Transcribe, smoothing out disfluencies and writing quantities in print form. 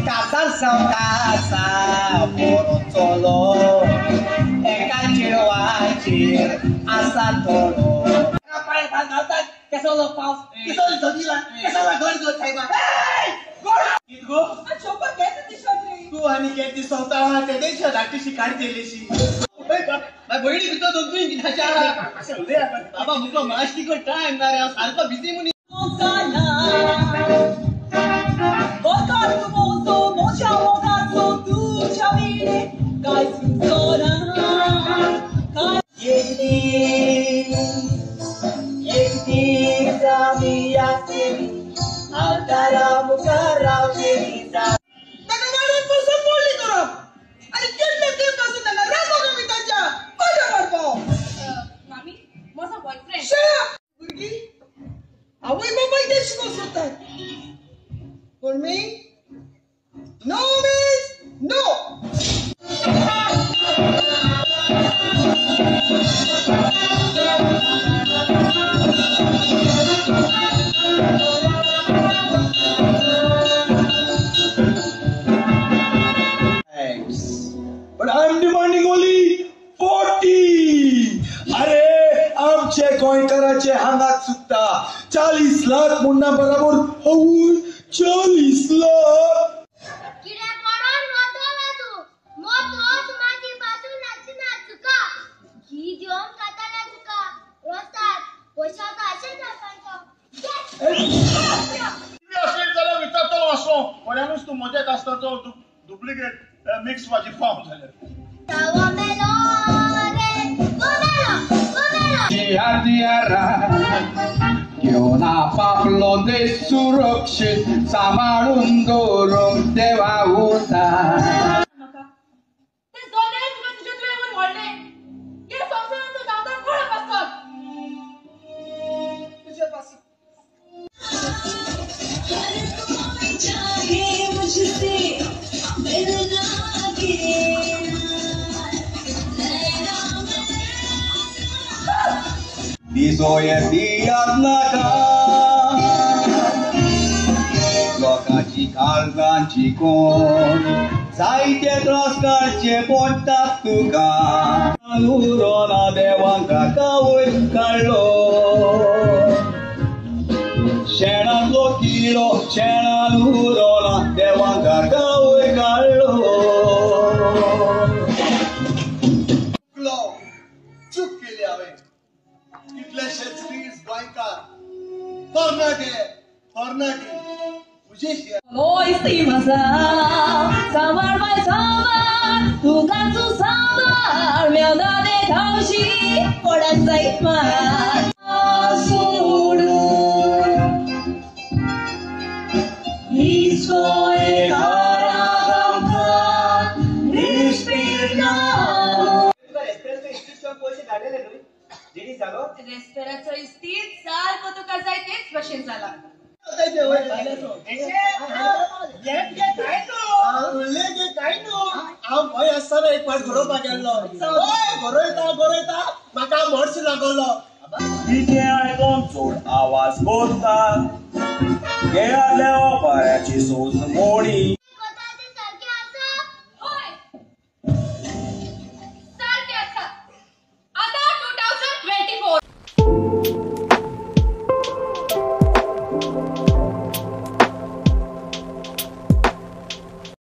Kasar saudasa burung solo eka jiwajir asal tolo ngapain panggatan ke Solo Paus itu dibilang ke Solo gol saya itu coba कैसे दिसत रे तू आणि किती स्वतः ते देशात आटी शिकारी दिलीशी मैं बहिणी बितो दोन तीन दिनाच्या असं होते बाबा मुको मास्ती को टाइम ना रे सारखा busy Muni antara muka Raulita. Nagagalit mo sa puli ko rin. Ano yun kasi na naramo kami tadya. Pagkaman po. Mami, mo sa boyfriend. Shut up! Burgi, away mo ba yung sinusutan? For me? No means no! But I'm demanding only 40. अरे आमचे गोंयकाराचे हांगात सुट्टा 40 लाख म्हणना बरोबर होऊन 40 लाख किडे पडून होतो ना तू मोठ होत माझी बाजू नाचना तुका ही देऊन खाताना तुका रोजतात पैशाचा असे टाकायचा असेल त्याला विचारतो असो कोणानुस तू मजेत असतो तो डुप्लिकेट मिक्स भाजी पाव झाले घेऊन आपापलो देश सुरक्षित सांभाळून दवरूंक देवा उरता ते दोन्ही तुका तुझ्या तुझ्यावर वाढले या संसाराचं दावदार कोण असतात तुझ्या पाशी दिसोय दियात नाका लोकांची काळजांची कोण जायते त्रास काडचे पडटात तुका उरोना देवांका कावय काडलो शेणांतलो किडो शेणान उरोना देवांका कावय काडलो चूक केली हांवें कितलेशेच रील्स गोंयकार फॉर्नाटी उजेशी Oi, estima samar vai samar, tu canto samar, meu nome é Kaushi, ora sai mar. Suru, isso é caragamka, respira. Respirator स्थित सारखं तुका जाय तेच भाशेन जाला एक पाट गरोवपाक गेल्लो गरोयता म्हाका मर्स लागलो डीजे आयकून चोड आवाज कोरता गेल्या ओपाऱ्याची सोज मोडी